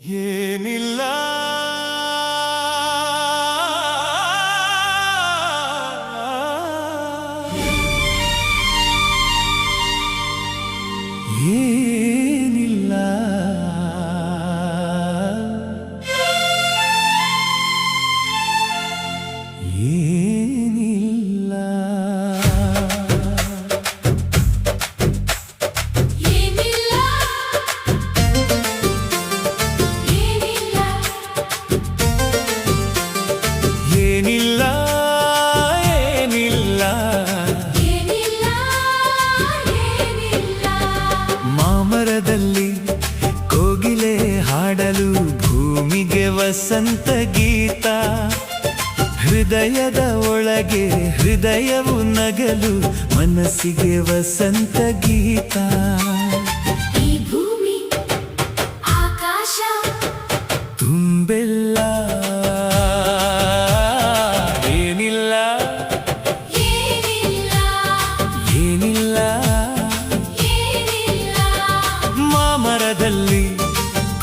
ಏನಿಲ್ಲ ಏನಿಲ್ಲ ಏನಿಲ್ಲ ಏನಿಲ್ಲ ಏನಿಲ್ಲ ಮಾಮರದಲ್ಲಿ ಕೋಗಿಲೆ ಹಾಡಲು ಭೂಮಿಗೆ ವಸಂತ ಗೀತ ಹೃದಯದ ಒಳಗೆ ಹೃದಯವು ನಗಲು ಮನಸ್ಸಿಗೆ ವಸಂತ ಗೀತ ಈ ಭೂಮಿ ಆಕಾಶ ತುಂಬೆಲ್ಲ ಏನಿಲ್ಲ ಏನಿಲ್ಲ ಏನಿಲ್ಲ ಏನಿಲ್ಲ ಮಾಮರದಲ್ಲಿ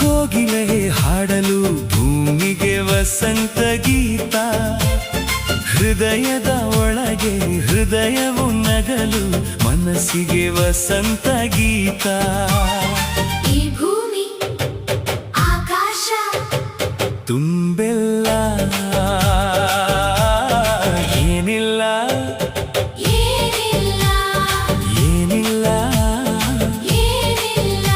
ಕೋಗಿಲೆ ಹಾಡಲು ಭೂಮಿಗೆ ವಸಂತ ಗೀತ ಹೃದಯದ ಒಳಗೆ ಹೃದಯವು ನಗಲು ಮನಸ್ಸಿಗೆ ವಸಂತ ಗೀತ ಈ ಭೂಮಿ ಆಕಾಶ ತುಂಬೆಲ್ಲ ಏನಿಲ್ಲ ಏನಿಲ್ಲ ಏನಿಲ್ಲ ಏನಿಲ್ಲ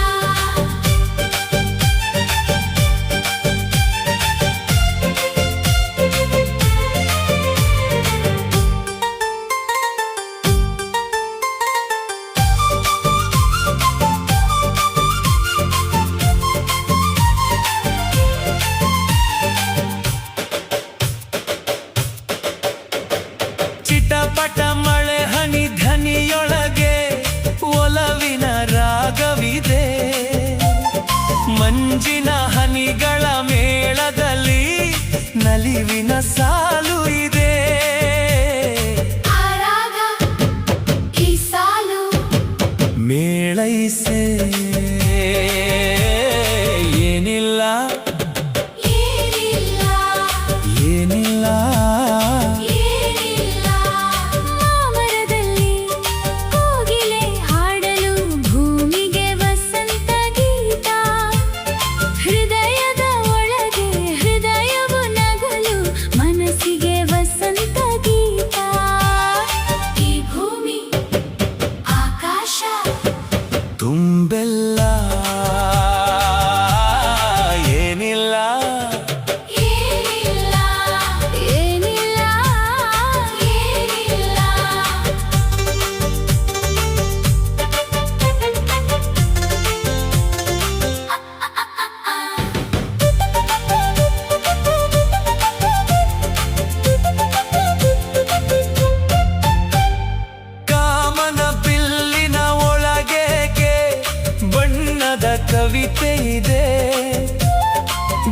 ಚಿಟಪಟ ಮಳೆ ಹನಿ ಧನಿಯೊಳಗೆ ಒಲವಿನ ರಾಗವಿದೆ ಮಂಜಿನ ಹನಿಗಳ ಮೇಳದಲ್ಲಿ ನಲಿವಿನ ಸಾಲು ಇದೆ ಆ ರಾಗ ಈ ಸಾಲು ಮೇಳೈಸೆ ಏನಿಲ್ಲ ಏನಿಲ್ಲ ಏನಿಲ್ಲ ಏನಿಲ್ಲ ಮಾಮರದಲ್ಲಿ ಕೋಗಿಲೆ ಹಾಡಲು ಭೂಮಿಗೆ ವಸಂತ ಗೀತ ಹೃದಯದ ಒಳಗೆ ಹೃದಯವು ನಗಲು ಮನಸ್ಸಿಗೆ ವಸಂತ ಗೀತ ಈ ಭೂಮಿ ಆಕಾಶ ತುಂಬೆಲ್ಲ ಏನಿಲ್ಲ ಏನಿಲ್ಲ ಏನಿಲ್ಲ ಏನಿಲ್ಲ ಕಾಮನ ಬಿಲ್ಲಿನ ಒಳಗೆ ಬಣ್ಣದ ಕವಿತೆ ಇದೆ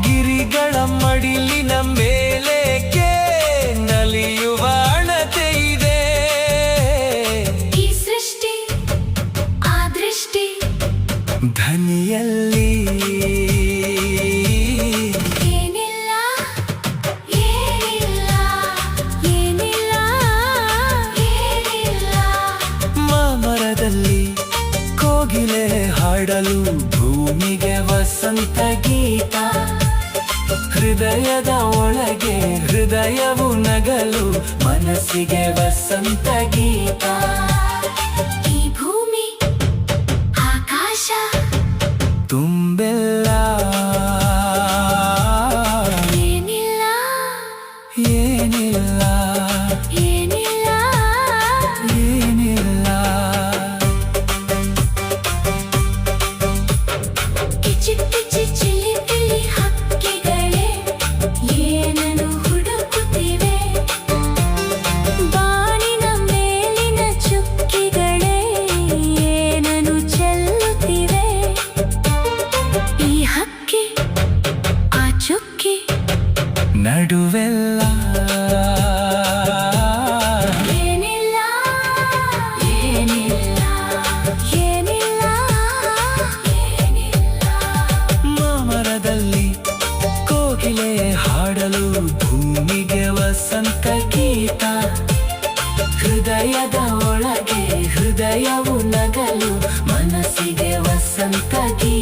ಗಿರಿಗಳ ಮಡಿಲಿನ ಮೇಲೇಕೆ ನಲಿಯುವ ಅಣತೆ ಇದೆ ಈ ಸೃಷ್ಟಿ ಆ ದೃಷ್ಟಿ ಧನಿಯಲ್ಲಿ ಏನಿಲ್ಲ ಏನಿಲ್ಲ ಏನಿಲ್ಲ ಏನಿಲ್ಲ ಮಾಮರದಲ್ಲಿ ಕೋಗಿಲೆ ಹಾಡಲು ಭೂಮಿಗೆ ವಸಂತ ಗೀತ ಹೃದಯದ ಒಳಗೆ ಹೃದಯವು ನಗಲು ಮನಸ್ಸಿಗೆ ವಸಂತ ಗೀತ ಈ ಭೂಮಿ ಆಕಾಶ ತುಂಬೆಲ್ಲ ಏನಿಲ್ಲ ಏನಿಲ್ಲ ಏನಿಲ್ಲ ಏನಿಲ್ಲ ಕಿಚಿ ಕಿಚಿ ಚಿಲಿ ಪಿಲಿ ಹಕ್ಕಿಗಳೇ ಏನನ್ನು ಹುಡುಕುತ್ತಿವೆ ಬಾನಿನ ಮೇಲಿನ ಚುಕ್ಕಿಗಳೇ ಏನನ್ನು ಚೆಲ್ಲುತ್ತಿವೆ ಈ ಹಕ್ಕಿ ಆ ಚುಕ್ಕಿ ನಡುವೆಲ್ಲ ಏನಿಲ್ಲ ಏನಿಲ್ಲ ಏನಿಲ್ಲ ಏನಿಲ್ಲ ಮಾಮರದಲ್ಲಿ ಹಾಡಲು ಭೂಮಿಗೆ ವಸಂತ ಗೀತ. ಹೃದಯದ ಒಳಗೆ ಹೃದಯವು ನಗಲು ಮನಸ್ಸಿಗೆ ವಸಂತ ಗೀತ.